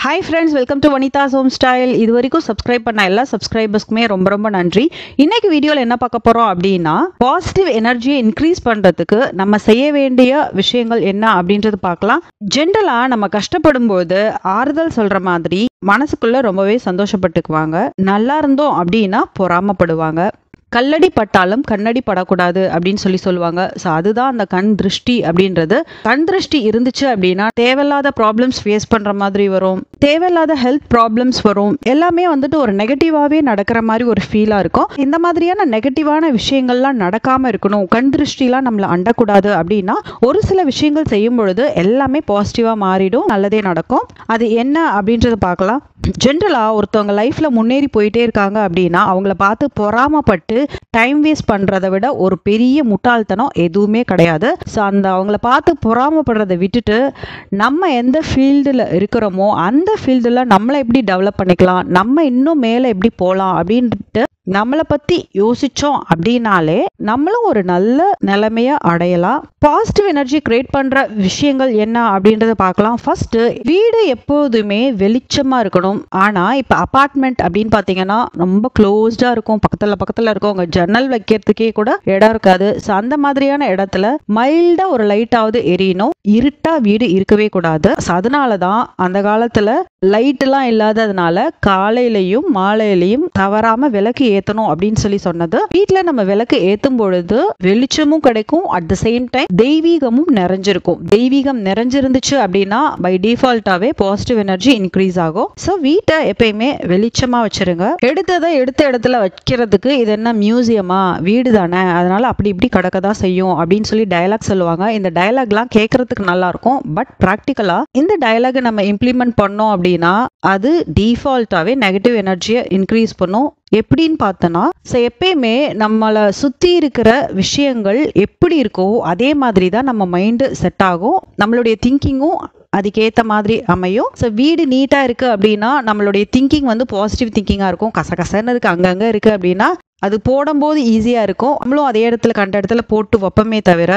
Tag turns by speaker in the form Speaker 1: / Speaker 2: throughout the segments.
Speaker 1: Hi friends, welcome to Vanitha's home style. இது வரைக்கும் subscribe பண்ண எல்லா சப்ஸ்கிரைபர்ஸ்க்குமே ரொம்ப ரொம்ப நன்றி. இன்னைக்கு வீடியோவில் என்ன பார்க்க போகிறோம் அப்படின்னா, பாசிட்டிவ் எனர்ஜியை இன்க்ரீஸ் பண்ணுறதுக்கு நம்ம செய்ய வேண்டிய விஷயங்கள் என்ன அப்படின்றது பார்க்கலாம். ஜென்ரலாக நம்ம கஷ்டப்படும் போது ஆறுதல் சொல்கிற மாதிரி மனசுக்குள்ள ரொம்பவே சந்தோஷப்பட்டுக்குவாங்க. நல்லா இருந்தோம் அப்படின்னா பொறாமப்படுவாங்க. கல்லடி பட்டாலும் கண்ணடி படக்கூடாது அப்படின்னு சொல்லுவாங்க. ஸோ அதுதான் அந்த கண் திருஷ்டி அப்படின்றது. கண் திருஷ்டி இருந்துச்சு அப்படின்னா தேவையில்லாத ப்ராப்ளம்ஸ் ஃபேஸ் பண்ற மாதிரி வரும், தேவையில்லாத ஹெல்த் ப்ராப்ளம்ஸ் வரும், எல்லாமே வந்துட்டு ஒரு நெகட்டிவாவே நடக்கிற மாதிரி ஒரு ஃபீலா இருக்கும். இந்த மாதிரியான நெகட்டிவான விஷயங்கள்லாம் நடக்காம இருக்கணும், கண் திருஷ்டிலாம் நம்மளை அண்டக்கூடாது அப்படின்னா ஒரு சில விஷயங்கள் செய்யும் பொழுது எல்லாமே பாசிட்டிவா மாறிடும், நல்லதே நடக்கும். அது என்ன அப்படின்றத பார்க்கலாம். ஜென்ரலா ஒருத்தவங்க லைஃப்ல முன்னேறி போயிட்டே இருக்காங்க அப்படின்னா அவங்கள பார்த்து பொறாமப்பட்டு டைம் வேஸ்ட் பண்றதை விட ஒரு பெரிய முட்டாள்தனம் எதுவுமே கிடையாது. ஸோ அந்த அவங்கள பார்த்து பொறாமப்படுறதை விட்டுட்டு நம்ம எந்த ஃபீல்டில் இருக்கிறோமோ அந்த ஃபீல்டில் நம்மளை எப்படி டெவலப் பண்ணிக்கலாம், நம்ம இன்னும் மேலே எப்படி போகலாம் அப்படின்ட்டு நம்மளை பற்றி யோசித்தோம் அப்படின்னாலே நம்மளும் ஒரு நல்ல நிலைமையை அடையலாம். பாசிட்டிவ் எனர்ஜி கிரியேட் பண்ணுற விஷயங்கள் என்ன அப்படின்றத பார்க்கலாம். ஃபர்ஸ்ட்டு, வீடு எப்போதுமே வெளிச்சமாக இருக்கணும். ஆனால் இப்போ அப்பார்ட்மெண்ட் அப்படின்னு பார்த்தீங்கன்னா ரொம்ப க்ளோஸ்டாக இருக்கும், பக்கத்தில் இருக்கும், உங்கள் ஜன்னல் வைக்கிறதுக்கே கூட இடம் இருக்காது. ஸோ அந்த மாதிரியான இடத்துல மைல்டாக ஒரு லைட்டாவது எரியணும். இருட்டாக வீடு இருக்கவே கூடாது. ஸோ அதனால தான் அந்த காலத்தில் லைட்டெல்லாம் இல்லாததுனால காலையிலையும் மாலையிலையும் தவறாமல் விளக்கு ஏற்றணும் அப்படின்னு சொன்னது. வீட்டில் நம்ம விளக்கு ஏற்றும் பொழுது வெளிச்சமும் கிடைக்கும், அட் த சேம் டைம் தெய்வீகமும் நிறைஞ்சிருக்கும். தெய்வீகம் நிறைஞ்சிருந்துச்சு அப்படின்னா பை டிஃபால்ட்டாவே பாசிட்டிவ் எனர்ஜி இன்க்ரீஸ் ஆகும். ஸோ வீட்டை எப்பயுமே வெளிச்சமா வச்சிருங்க. எடுத்த இடத்துல வைக்கிறதுக்கு இது என்ன மியூசியமா, வீடு தானே, அதனால அப்படி இப்படி கடக்க தான் செய்யும் அப்படின்னு டயலாக் சொல்லுவாங்க. இந்த டயலாக்லாம் கேட்கறதுக்கு நல்லா இருக்கும், பட் ப்ராக்டிக்கலா இந்த டயலாக் நம்ம இம்ப்ளிமெண்ட் பண்ணோம் அப்படின்னா அது டிஃபால்ட்டாவே நெகட்டிவ் எனர்ஜியை இன்க்ரீஸ் பண்ணும். எப்படின்னு பார்த்தோன்னா, எப்பயுமே நம்மளை சுற்றி இருக்கிற விஷயங்கள் எப்படி இருக்கோ அதே மாதிரி தான் நம்ம மைண்டு செட் ஆகும், நம்மளுடைய திங்கிங்கும் அதுக்கேற்ற மாதிரி அமையும். ஸோ வீடு நீட்டாக இருக்குது அப்படின்னா நம்மளுடைய திங்கிங் வந்து பாசிட்டிவ் திங்கிங்காக இருக்கும். கசகசன்னு இருக்குது, அங்கங்கே இருக்குது அப்படின்னா அது போடும்போது ஈஸியாக இருக்கும். நம்மளும் அதே இடத்துல கண்ட இடத்துல போட்டு வைப்பமே தவிர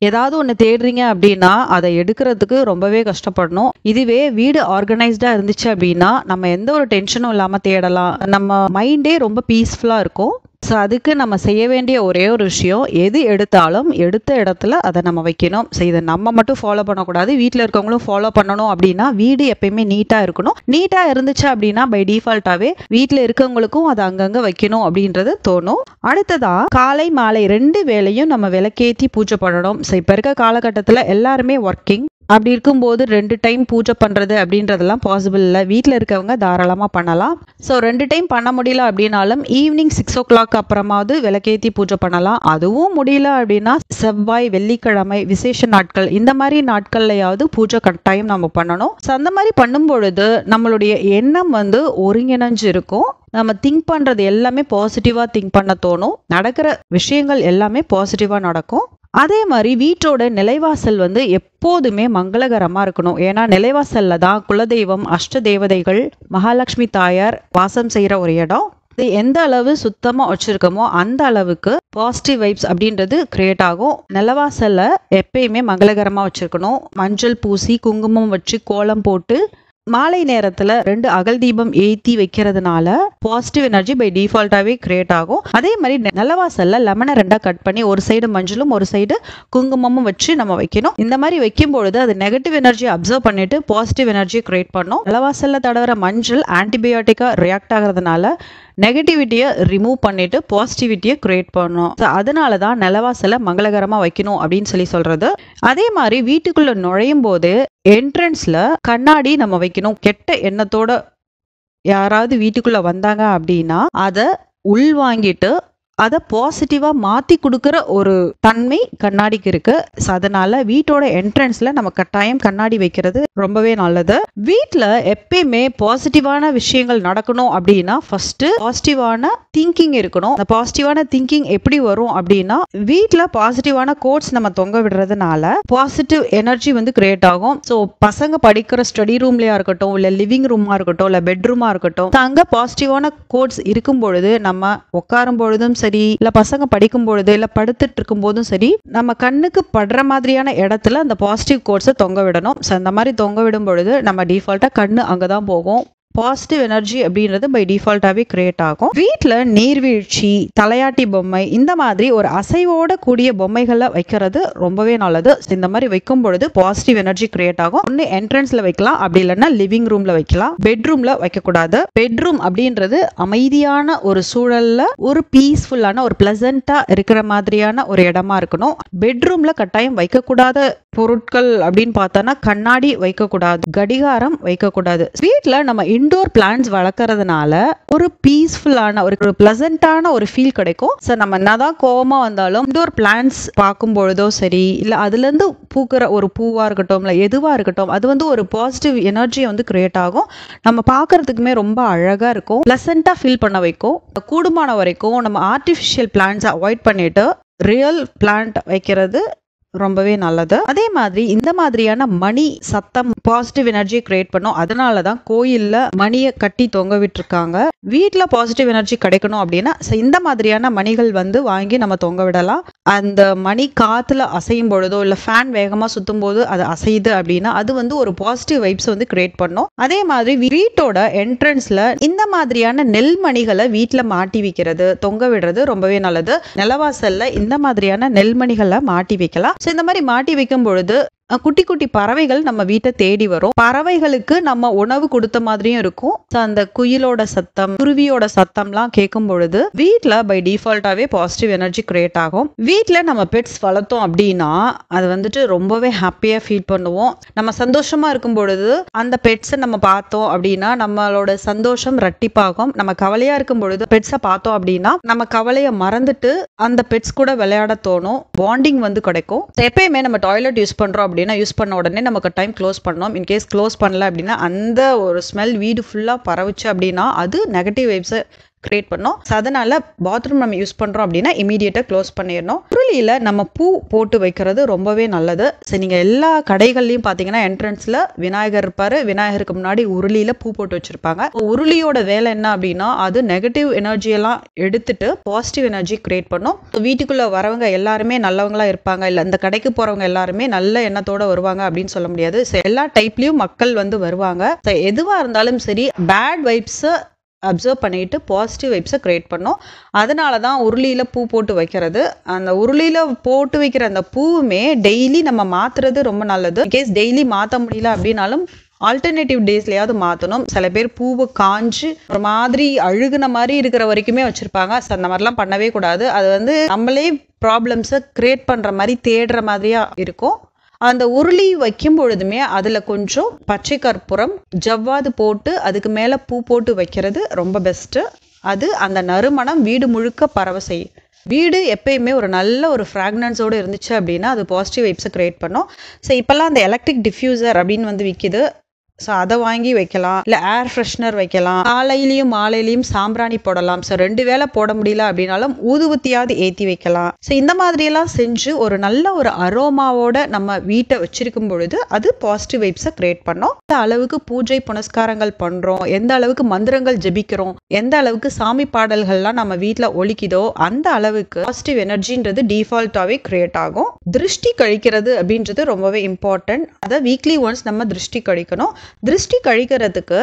Speaker 1: ஏதாவது ஒன்று தேடுறீங்க அப்படின்னா அதை எடுக்கிறதுக்கு ரொம்பவே கஷ்டப்படணும். இதுவே வீடு ஆர்கனைஸ்டாக இருந்துச்சு அப்படின்னா நம்ம எந்த ஒரு டென்ஷனும் இல்லாமல் தேடலாம், நம்ம மைண்டே ரொம்ப பீஸ்ஃபுல்லாக இருக்கும். ஸோ அதுக்கு நம்ம செய்ய வேண்டிய ஒரே ஒரு விஷயம், எது எடுத்தாலும் எடுத்த இடத்துல அதை நம்ம வைக்கணும். ஸோ இதை நம்ம மட்டும் ஃபாலோ பண்ணக்கூடாது, வீட்டில் இருக்கவங்களும் ஃபாலோ பண்ணணும். அப்படின்னா வீடு எப்பயுமே நீட்டாக இருக்கணும். நீட்டாக இருந்துச்சு அப்படின்னா பை டிஃபால்ட்டாகவே வீட்டில் இருக்கவங்களுக்கும் அதை அங்கங்கே வைக்கணும் அப்படின்றது தோணும். அடுத்ததா, காலை மாலை 2 வேளையும் நம்ம விளக்கேற்றி பூஜை பண்ணணும். ஸோ இப்போ இருக்க காலகட்டத்தில் எல்லாருமே ஒர்க்கிங், அப்படி இருக்கும்போது 2 டைம் பூஜை பண்ணுறது அப்படின்றதெல்லாம் பாசிபிள் இல்லை. வீட்டில் இருக்கவங்க தாராளமாக பண்ணலாம். ஸோ 2 டைம் பண்ண முடியல அப்படின்னாலும் ஈவினிங் 6 o'clock அப்புறமாவது விளக்கேற்றி பூஜை பண்ணலாம். அதுவும் முடியல அப்படின்னா செவ்வாய், வெள்ளிக்கிழமை, விசேஷ நாட்கள், இந்த மாதிரி நாட்கள்லையாவது பூஜை கட்டாயம் நம்ம பண்ணணும். ஸோ அந்த மாதிரி பண்ணும் பொழுது நம்மளுடைய எண்ணம் வந்து ஒருங்கிணைஞ்சு இருக்கும். நம்ம திங்க் பண்ணுறது எல்லாமே பாசிட்டிவாக திங்க் பண்ண தோணும், நடக்கிற விஷயங்கள் எல்லாமே பாசிட்டிவாக நடக்கும். அதே மாதிரி வீட்டோட நிலைவாசல் வந்து எப்போதுமே மங்களகரமாக இருக்கணும். ஏன்னா நிலைவாசல்ல தான் குலதெய்வம், அஷ்ட தேவதைகள், மகாலட்சுமி தாயார் வாசம் செய்கிற ஒரு இடம். இது எந்த அளவு சுத்தமாக வச்சுருக்கோமோ அந்த அளவுக்கு பாசிட்டிவ் வைப்ஸ் அப்படின்றது கிரியேட் ஆகும். நிலவாசல்ல எப்பயுமே மங்களகரமாக வச்சுருக்கணும். மஞ்சள் பூசி குங்குமம் வச்சு கோலம் போட்டு மாலை நேரத்தில் 2 அகல் தீபம் ஏற்றி வைக்கிறதுனால பாசிட்டிவ் எனர்ஜி பை டிஃபால்ட்டாகவே கிரியேட் ஆகும். அதே மாதிரி நிலவாசல்ல லெமனை 2 கட் பண்ணி ஒரு சைடு மஞ்சளும் ஒரு சைடு குங்குமமும் வச்சு நம்ம வைக்கணும். இந்த மாதிரி வைக்கும் பொழுது அது நெகட்டிவ் எனர்ஜியை அப்சர்வ் பண்ணிட்டு பாசிட்டிவ் எனர்ஜியை கிரியேட் பண்ணும். நிலவாசல்ல தடவுற மஞ்சள் ஆன்டிபயோட்டிக்காக ரியாக்ட் ஆகிறதுனால நெகட்டிவிட்டியை ரிமூவ் பண்ணிட்டு பாசிட்டிவிட்டியை கிரியேட் பண்ணணும். ஸோ அதனால தான் நிலவாசலை மங்களகரமாக வைக்கணும் அப்படின்னு சொல்றது. அதே மாதிரி வீட்டுக்குள்ள நுழையும் போது என்ட்ரன்ஸ்ல கண்ணாடி நம்ம வைக்கணும். கெட்ட எண்ணத்தோட யாராவது வீட்டுக்குள்ள வந்தாங்க அப்படின்னா அதை உள்வாங்கிட்டு அதை பாசிட்டிவாக மாற்றி கொடுக்குற ஒரு தன்மை கண்ணாடிக்கு இருக்கு. ஸோ அதனால வீட்டோட என்ட்ரன்ஸ்ல நம்ம கட்டாயம் கண்ணாடி வைக்கிறது ரொம்பவே நல்லது. வீட்டில் எப்பயுமே பாசிட்டிவான விஷயங்கள் நடக்கணும் அப்படின்னா ஃபர்ஸ்ட் பாசிட்டிவான திங்கிங் இருக்கணும். அந்த பாசிட்டிவான திங்கிங் எப்படி வரும் அப்படின்னா வீட்டில் பாசிட்டிவான கோட்ஸ் நம்ம தொங்க விடுறதுனால பாசிட்டிவ் எனர்ஜி வந்து கிரியேட் ஆகும். ஸோ பசங்க படிக்கிற ஸ்டடி ரூம்லயா இருக்கட்டும், இல்லை லிவிங் ரூமா இருக்கட்டும், இல்லை பெட்ரூமா இருக்கட்டும், அங்கே பாசிட்டிவான கோட்ஸ் இருக்கும் பொழுது நம்ம உட்காரும் பொழுதும் சரி, இல்ல பசங்க படிக்கும் பொழுது, இல்ல படுத்துட்டு இருக்கும் போதும் சரி, நம்ம கண்ணுக்கு படுற மாதிரியான இடத்துல அந்த பாசிட்டிவ் கோட்ஸை தொங்க விடணும். ஸோ அந்த மாதிரி தொங்க விடும் பொழுது நம்ம டிஃபால்ட்டா கண்ணு அங்கதான் போகும். பாசிட்டிவ் எனர்ஜி அப்படின்றது பை டிஃபால்ட்டாவே கிரியேட் ஆகும். வீட்டில் நீர்வீழ்ச்சி, தலையாட்டி பொம்மை, இந்த மாதிரி ஒரு அசைவோட கூடிய பொம்மைகளை வைக்கிறது ரொம்பவே நல்லது. இந்த மாதிரி வைக்கும் பொழுது பாசிட்டிவ் எனர்ஜி கிரியேட் ஆகும். ஒன்று என்ட்ரன்ஸ்ல வைக்கலாம், அப்படி இல்லைன்னா லிவிங் ரூம்ல வைக்கலாம். பெட்ரூம்ல வைக்கக்கூடாது. பெட்ரூம் அப்படின்றது அமைதியான ஒரு சூழல்ல ஒரு பீஸ்ஃபுல்லான ஒரு பிளசண்டா இருக்கிற மாதிரியான ஒரு இடமா இருக்கணும். பெட்ரூம்ல கட்டாயம் வைக்கக்கூடாத பொருட்கள் அப்படின்னு பார்த்தோன்னா கண்ணாடி வைக்கக்கூடாது, கடிகாரம் வைக்கக்கூடாது. வீட்டில் நம்ம இன்டோர் பிளான்ஸ் வளர்க்கறதுனால ஒரு பீஸ்ஃபுல்லான ஒரு பிளசண்டான ஒரு ஃபீல் கிடைக்கும். ஸோ நம்ம என்னதான் கோவமா வந்தாலும் இன்டோர் பிளான்ஸ் பார்க்கும் பொழுதோ சரி, இல்லை அதுல இருந்து பூக்கிற ஒரு பூவா இருக்கட்டும், இல்லை எதுவா இருக்கட்டும், அது வந்து ஒரு பாசிட்டிவ் எனர்ஜியை வந்து கிரியேட் ஆகும். நம்ம பார்க்கறதுக்குமே ரொம்ப அழகா இருக்கும், பிளசண்டா ஃபீல் பண்ண வைக்கும். கூடுமான வரைக்கும் நம்ம ஆர்டிஃபிஷியல் பிளான்ட்ஸை அவாய்ட் பண்ணிட்டு ரியல் பிளான்ட் வைக்கிறது ரொம்பவே நல்லது. அதே மாதிரி இந்த மாதிரியான மணி சத்தம் பாசிட்டிவ் எனர்ஜியை கிரியேட் பண்ணும். அதனாலதான் கோயில்ல மணியை கட்டி தொங்க விட்டுருக்காங்க. வீட்டுல பாசிட்டிவ் எனர்ஜி கிடைக்கணும் அப்படின்னா இந்த மாதிரியான மணிகள் வந்து வாங்கி நம்ம தொங்க விடலாம். அந்த மணி காத்துல அசையும் பொழுதோ இல்ல ஃபேன் வேகமா சுத்தும் போது அது அசையுது அப்படின்னா அது வந்து ஒரு பாசிட்டிவ் வைப்ஸ் வந்து கிரியேட் பண்ணும். அதே மாதிரி வீட்டோட என்ட்ரன்ஸ்ல இந்த மாதிரியான நெல் மணிகளை வீட்டுல மாட்டி வைக்கிறது, தொங்க விடுறது ரொம்பவே நல்லது. நிலவாசல்ல இந்த மாதிரியான நெல்மணிகளை மாட்டி வைக்கலாம். ஸோ இந்த மாதிரி மாட்டி வைக்கும் பொழுது குட்டி குட்டி பறவைகள் நம்ம வீட்டை தேடி வரும். பறவைகளுக்கு நம்ம உணவு கொடுத்த மாதிரியும் இருக்கும். அந்த குயிலோட சத்தம், குருவியோட சத்தம்லாம் கேட்கும் பொழுது வீட்டில் பை டிஃபால்ட்டாவே பாசிட்டிவ் எனர்ஜி கிரியேட் ஆகும். வீட்டில் நம்ம பெட்ஸ் வளர்த்தோம் அப்படின்னா அது வந்துட்டு ரொம்பவே ஹாப்பியாக ஃபீல் பண்ணுவோம். நம்ம சந்தோஷமா இருக்கும் பொழுது அந்த பெட்ஸை நம்ம பார்த்தோம் அப்படின்னா நம்மளோட சந்தோஷம் ரெட்டிப்பாகும். நம்ம கவலையா இருக்கும் பொழுது பெட்ஸை பார்த்தோம் அப்படின்னா நம்ம கவலையை மறந்துட்டு அந்த பெட்ஸ் கூட விளையாட தோணும். பாண்டிங் வந்து கிடைக்கும். எப்பயுமே நம்ம டாய்லெட் யூஸ் பண்றோம் அப்படின்னா யூஸ் பண்ண உடனே நமக்கு டைம் க்ளோஸ் பண்ணணும். இன்கேஸ் க்ளோஸ் பண்ணல அப்படின்னா அந்த ஒரு ஸ்மெல் வீடு ஃபுல்லாக பரவுச்சு அப்படின்னா அது நெகட்டிவ் வைப்ஸை கிரியேட் பண்ணோம். அதனால பாத்ரூம் நம்ம யூஸ் பண்றோம் அப்படின்னா இமீடியட்டா க்ளோஸ் பண்ணிடணும். உருளியில நம்ம பூ போட்டு வைக்கிறது ரொம்பவே நல்லது. சரி, நீங்க எல்லா கடைகள்லயும் பாத்தீங்கன்னா என்ட்ரன்ஸ்ல விநாயகர் இருப்பாரு. விநாயகருக்கு முன்னாடி உருளியில பூ போட்டு வச்சிருப்பாங்க. உருளியோட வேலை என்ன அப்படின்னா அது நெகட்டிவ் எனர்ஜி எல்லாம் எடுத்துட்டு பாசிட்டிவ் எனர்ஜி கிரியேட் பண்ணும். வீட்டுக்குள்ள வரவங்க எல்லாருமே நல்லவங்களா இருப்பாங்க, இல்ல இந்த கடைக்கு போறவங்க எல்லாருமே நல்ல எண்ணத்தோட வருவாங்க அப்படின்னு சொல்ல முடியாது. எல்லா டைப்லயும் மக்கள் வந்து வருவாங்க. எதுவா இருந்தாலும் சரி, பேட் வைப்ஸ் அப்சர்வ் பண்ணிட்டு பாசிட்டிவ் வைப்ஸை கிரியேட் பண்ணும். அதனால தான் உருளியில் பூ போட்டு வைக்கிறது. அந்த உருளியில் போட்டு வைக்கிற அந்த பூவுமே டெய்லி நம்ம மாற்றுறது ரொம்ப நல்லது. இன்கேஸ் டெய்லி மாற்ற முடியல அப்படின்னாலும் ஆல்டர்னேட்டிவ் டேஸ்லையாவது மாற்றணும். சில பேர் பூவை காஞ்சு ஒரு மாதிரி அழுகுன மாதிரி இருக்கிற வரைக்குமே வச்சுருப்பாங்க. அந்த மாதிரிலாம் பண்ணவே கூடாது. அது வந்து நம்மளே ப்ராப்ளம்ஸை கிரியேட் பண்ணுற மாதிரி தேடுற மாதிரியா இருக்கும். அந்த உருளி வைக்கும் பொழுதுமே அதில் கொஞ்சம் பச்சை கற்பூரம், ஜவ்வாது போட்டு அதுக்கு மேலே பூ போட்டு வைக்கிறது ரொம்ப பெஸ்ட்டு. அது அந்த நறுமணம் வீடு முழுக்க பரவ செய்யும். வீடு எப்பயுமே ஒரு நல்ல ஒரு ஃப்ராக்னன்ஸோடு இருந்துச்சு அப்படின்னா அது பாசிட்டிவ் வைப்ஸை கிரியேட் பண்ணும். ஸோ இப்போல்லாம் அந்த எலக்ட்ரிக் டிஃப்யூசர் அப்படின்னு வந்து விற்கிது. ஸோ அதை வாங்கி வைக்கலாம், இல்லை ஏர் ஃப்ரெஷ்னர் வைக்கலாம். காலையிலையும் மாலையிலையும் சாம்பிராணி போடலாம். ஸோ 2 வேளை போட முடியல அப்படின்னாலும் ஊதுவத்தியாவது ஏற்றி வைக்கலாம். ஸோ இந்த மாதிரியெல்லாம் செஞ்சு ஒரு நல்ல ஒரு அரோமாவோட நம்ம வீட்டை வச்சிருக்கும் பொழுது அது பாசிட்டிவ் வைப்ஸை கிரியேட் பண்ணோம். எந்த அளவுக்கு பூஜை புனஸ்காரங்கள் பண்ணுறோம், எந்த அளவுக்கு மந்திரங்கள் ஜெபிக்கிறோம், எந்த அளவுக்கு சாமி பாடல்கள்லாம் நம்ம வீட்டில் ஒலிக்குதோ அந்த அளவுக்கு பாசிட்டிவ் எனர்ஜின்றது டிஃபால்ட்டாகவே கிரியேட் ஆகும். திருஷ்டி கழிக்கிறது அப்படின்றது ரொம்பவே இம்பார்ட்டன்ட். அதை வீக்லி ஒன்ஸ் நம்ம திருஷ்டி கழிக்கணும். திருஷ்டி கழிக்கிறதுக்கு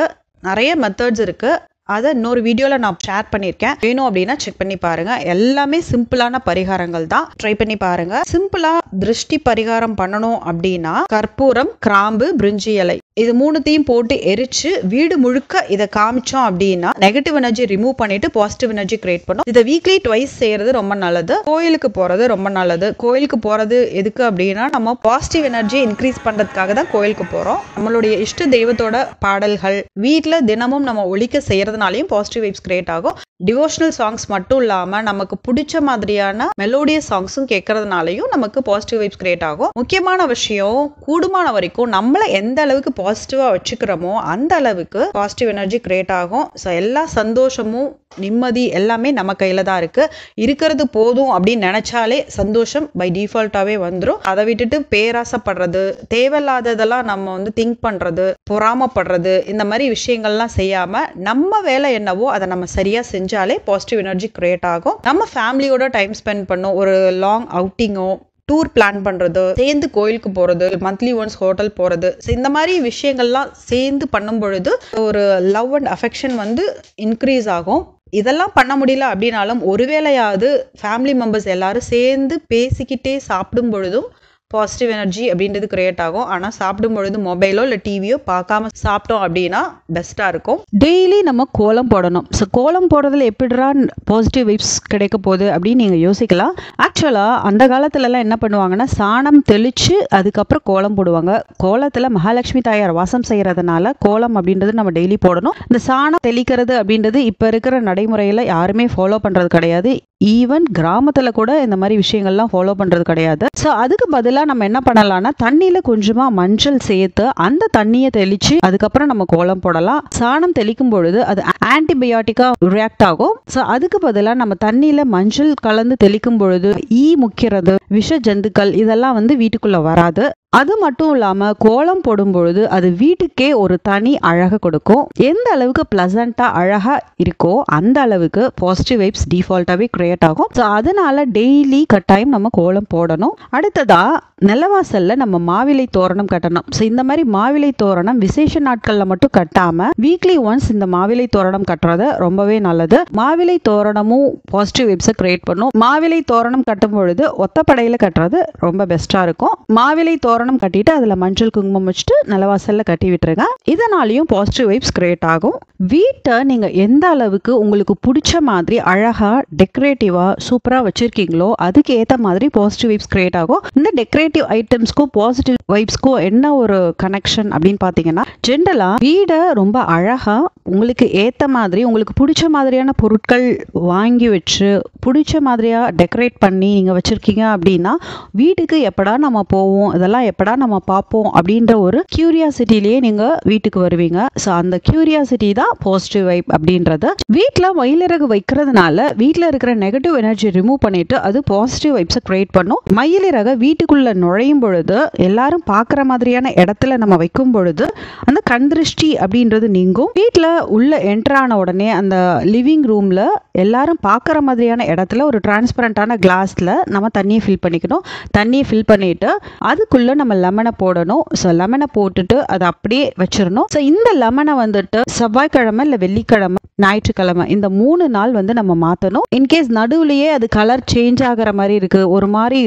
Speaker 1: நிறைய மெத்தட்ஸ் இருக்கு. அதை இன்னொரு வீடியோவில் நான் ஷேர் பண்ணியிருக்கேன். வேணும் அப்படின்னா செக் பண்ணி பாருங்க. எல்லாமே சிம்பிளான பரிகாரங்கள் தான். ட்ரை பண்ணி பாருங்க. சிம்பிளா திருஷ்டி பரிகாரம் பண்ணணும் அப்படின்னா கற்பூரம், கிராம்பு, பிரிஞ்சி இலை இது 3த்தையும் போட்டு எரிச்சு வீடு முழுக்க இதை காமிச்சோம் அப்படின்னா நெகட்டிவ் எனர்ஜி ரிமூவ் பண்ணிட்டு பாசிட்டிவ் எனர்ஜி கிரியேட் பண்ணும். இதை வீக்லி ட்வைஸ் செய்யறது ரொம்ப நல்லது. கோயிலுக்கு போறது ரொம்ப நல்லது. கோயிலுக்கு போறது எதுக்கு அப்படின்னா நம்ம பாசிட்டிவ் எனர்ஜி இன்க்ரீஸ் பண்றதுக்காக தான் கோயிலுக்கு போறோம். நம்மளுடைய இஷ்ட தெய்வத்தோட பாடல்கள் வீட்டில் தினமும் நம்ம ஒலிக்க செய்யறதுனாலையும் பாசிட்டிவ் வைப்ஸ் கிரியேட் ஆகும். டிவோஷனல் சாங்ஸ் மட்டும் இல்லாம நமக்கு பிடிச்ச மாதிரியான மெலோடியஸ் சாங்ஸும் கேட்கறதுனாலையும் நமக்கு பாசிட்டிவ் வைப்ஸ் கிரியேட் ஆகும். முக்கியமான விஷயம், கூடுமான வரைக்கும் நம்மளை எந்த அளவுக்கு பாசிட்டிவா வச்சுக்கிறோமோ அந்த அளவுக்கு பாசிட்டிவ் எனர்ஜி கிரியேட் ஆகும். ஸோ எல்லா சந்தோஷமும் நிம்மதி எல்லாமே நம்ம கையில தான் இருக்கு. இருக்கிறது போதும் அப்படின்னு நினைச்சாலே சந்தோஷம் பை டிஃபால்ட்டாவே வந்துடும். அதை விட்டுட்டு பேராசைப்படுறது, தேவையில்லாததெல்லாம் நம்ம வந்து திங்க் பண்றது, பொறாமப்படுறது, இந்த மாதிரி விஷயங்கள்லாம் செய்யாம நம்ம வேலை என்னவோ அதை நம்ம சரியா செஞ்சாலே பாசிட்டிவ் எனர்ஜி கிரியேட் ஆகும். நம்ம ஃபேமிலியோட டைம் ஸ்பெண்ட் பண்ணோம், ஒரு லாங் அவுட்டிங்கோ டூர் பிளான் பண்றது, சேர்ந்து கோயிலுக்கு போறது, மந்த்லி ஒன்ஸ் ஹோட்டல் போறது, இந்த மாதிரி விஷயங்கள்லாம் சேர்ந்து பண்ணும் பொழுது ஒரு லவ் அண்ட் அஃபெக்ஷன் வந்து இன்க்ரீஸ் ஆகும். இதெல்லாம் பண்ண முடியல அப்படின்னாலும் ஒருவேளையாவது ஃபேமிலி மெம்பர்ஸ் எல்லாரும் சேர்ந்து பேசிக்கிட்டே சாப்பிடும் பொழுதும் பாசிட்டிவ் எனர்ஜி அப்படின்றது கிரியேட் ஆகும். ஆனால் சாப்பிடும் பொழுது மொபைலோ இல்லை டிவியோ பார்க்காம சாப்பிட்டோம் அப்படின்னா பெஸ்ட்டாக இருக்கும். டெய்லி நம்ம கோலம் போடணும். ஸோ கோலம் போடுறதுல எப்படிடா பாசிட்டிவ் வைப்ஸ் கிடைக்க போகுது அப்படின்னு நீங்கள் யோசிக்கலாம். ஆக்சுவலாக அந்த காலத்துலலாம் என்ன பண்ணுவாங்கன்னா சாணம் தெளித்து அதுக்கப்புறம் கோலம் போடுவாங்க. கோலத்தில் மகாலட்சுமி தாயார் வாசம் செய்கிறதுனால கோலம் அப்படின்றது நம்ம டெய்லி போடணும். இந்த சாணம் தெளிக்கிறது அப்படின்றது இப்போ இருக்கிற நடைமுறையில் யாருமே ஃபாலோ பண்ணுறது கிடையாது. ஈவன் கிராமத்தில் கூட இந்த மாதிரி விஷயங்கள்லாம் ஃபாலோ பண்ணுறது கிடையாது. ஸோ அதுக்கு பதிலாக நம்ம என்ன பண்ணலாம்னா தண்ணியில் கொஞ்சமாக மஞ்சள் சேர்த்து அந்த தண்ணியை தெளித்து அதுக்கப்புறம் நம்ம கோலம் போடலாம். சாணம் தெளிக்கும் பொழுது அது ஆன்டிபயோட்டிக்காக ரியாக்ட் ஆகும். ஸோ அதுக்கு பதிலாக நம்ம தண்ணியில் மஞ்சள் கலந்து தெளிக்கும் பொழுது ஈ முக்கிறது, விஷ ஜந்துக்கள் இதெல்லாம் வந்து வீட்டுக்குள்ளே வராது. அது மட்டும் இல்லாமல் கோலம் போடும் பொழுது அது வீட்டுக்கே ஒரு தனி அழகை கொடுக்கும். எந்த அளவுக்கு பிளசண்டாக அழகாக இருக்கோ அந்த அளவுக்கு பாசிட்டிவ் வைப்ஸ் டிஃபால்ட்டாகவே கிரியேட் ஆகும். ஸோ அதனால டெய்லி கட்டாயம் நம்ம கோலம் போடணும். அடுத்ததா நிலவாசல்ல நம்ம மாவிலை தோரணம் கட்டணும். ஸோ இந்த மாதிரி மாவிலை தோரணம் விசேஷ நாட்களில் மட்டும் கட்டாமல் வீக்லி ஒன்ஸ் இந்த மாவிலை தோரணம் கட்டுறது ரொம்பவே நல்லது. மாவிலை தோரணமும் பாசிட்டிவ் வைப்ஸை கிரியேட் பண்ணும். மாவிலை தோரணம் கட்டும் பொழுது ஒத்தப்படையில் கட்டுறது ரொம்ப பெஸ்ட்டாக இருக்கும். மாவிலை தோரணம் கட்டிட்டு அதுல மஞ்சள் குங்குமம் வச்சுட்டு நிலவாசல்ல கட்டி விட்டுருங்க. இதனாலையும் பாசிட்டிவ் வைப்ஸ் கிரியேட் ஆகும். வீட்டை நீங்க எந்த அளவுக்கு உங்களுக்கு பிடிச்ச மாதிரி அழகா டெக்கரேட்டிவா சூப்பரா வச்சிருக்கீங்களோ அதுக்கு ஏத்த மாதிரி பாசிட்டிவ் வைப்ஸ் கிரியேட் ஆகும். இந்த டெக்கரேட்டிவ் ஐட்டம்ஸ்க்கும் பாசிட்டிவ் வைப்ஸ்க்கும் என்ன ஒரு கனெக்ஷன் அப்படின்னு பாத்தீங்கன்னா ஜென்ரலா வீடை ரொம்ப அழகா உங்களுக்கு ஏத்த மாதிரி உங்களுக்கு பிடிச்ச மாதிரியான பொருட்கள் வாங்கி வச்சு பிடிச்ச மாதிரியா டெக்கரேட் பண்ணி நீங்க வச்சிருக்கீங்க அப்படின்னா வீட்டுக்கு எப்படா நம்ம போவோம், இதெல்லாம் எப்படா நம்ம பார்ப்போம் அப்படின்ற ஒரு கியூரியாசிட்டிலேயே நீங்க வீட்டுக்கு வருவீங்க. ஸோ அந்த கியூரியாசிட்டி தான் பாசிட்டிவ் வைப் அப்படின்றது. வீட்டில் மயிலிறகு வைக்கிறதுனால வீட்டில் இருக்கிற நெகட்டிவ் எனர்ஜி ரிமூவ் பண்ணிட்டு அது பாசிட்டிவ் வைப்ஸை கிரியேட் பண்ணும். மயிலிறகு வீட்டுக்குள்ள நுழையும் பொழுது எல்லாரும் பார்க்குற மாதிரியான இடத்துல நம்ம வைக்கும் பொழுது அந்த கண் திருஷ்டி அப்படின்றது நீங்கும். வீட்டில் உள்ள என்ட்ரான உடனே அந்த லிவிங் ரூம்ல எல்லாரும் பார்க்குற மாதிரியான இடத்துல ஒரு டிரான்ஸ்பரண்டான கிளாஸ்ல நம்ம தண்ணியை ஃபில் பண்ணிக்கணும். தண்ணியை ஃபில் பண்ணிட்டு அதுக்குள்ள நம்ம லெமனை போடணும். ஸோ லெமனை போட்டுட்டு அதை அப்படியே வச்சிடணும். ஸோ இந்த லெமனை வந்துட்டு செவ்வாய்க்கிழமை இல்லை வெள்ளிக்கிழமை ஞாயிற்றுக்கிழமை இந்த 3 நாள் வந்து நம்ம மாற்றணும். இன்கேஸ் நடுவுலையே அது கலர் சேஞ்ச் ஆகிற மாதிரி இருக்கு, ஒரு மாதிரி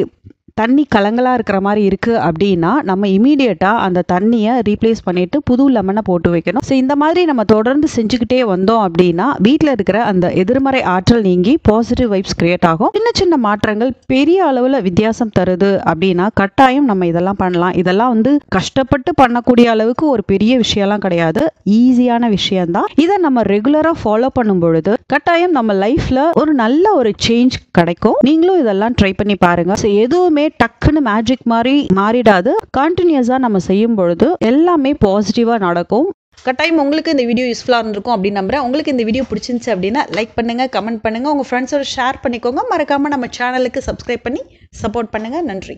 Speaker 1: தண்ணி கலங்கலா இருக்கிற மாதிரி இருக்கு அப்படின்னா நம்ம இமீடியட்டா அந்த தண்ணியை ரீப்ளேஸ் பண்ணிட்டு புது லெமனை போட்டு வைக்கணும். ஸோ இந்த மாதிரி நம்ம தொடர்ந்து செஞ்சுக்கிட்டே வந்தோம் அப்படின்னா வீட்டில் இருக்கிற அந்த எதிர்மறை ஆற்றல் நீங்கி பாசிட்டிவ் வைப்ஸ் கிரியேட் ஆகும். சின்ன சின்ன மாற்றங்கள் பெரிய அளவில் வித்தியாசம் தருது அப்படின்னா கட்டாயம் நம்ம இதெல்லாம் பண்ணலாம். இதெல்லாம் வந்து கஷ்டப்பட்டு பண்ணக்கூடிய அளவுக்கு ஒரு பெரிய விஷயம்லாம் கிடையாது, ஈஸியான விஷயம்தான். இதை நம்ம ரெகுலரா ஃபாலோ பண்ணும் பொழுது கட்டாயம் நம்ம லைஃப்ல ஒரு நல்ல ஒரு சேஞ்ச் கிடைக்கும். நீங்களும் இதெல்லாம் ட்ரை பண்ணி பாருங்க. ஸோ எதுவுமே டக்குன்னு மேஜிக் மாதிரி மாறிடாது. கண்டினியூஸா நம்ம செய்யும் பொழுது எல்லாமே பாசிட்டிவா நடக்கும். கட்டாயம் உங்களுக்கு இந்த வீடியோ யூஸ்ஃபுல்லாக இருந்திருக்கும் அப்படின்னு நம்புறேன். உங்களுக்கு இந்த வீடியோ பிடிச்சிருந்துச்சு அப்படின்னா லைக் பண்ணுங்க, கமெண்ட் பண்ணுங்க, உங்க ஃப்ரெண்ட்ஸோட ஷேர் பண்ணிக்கோங்க. மறக்காம நம்ம சேனலுக்கு சப்ஸ்கிரைப் பண்ணி சப்போர்ட் பண்ணுங்க. நன்றி.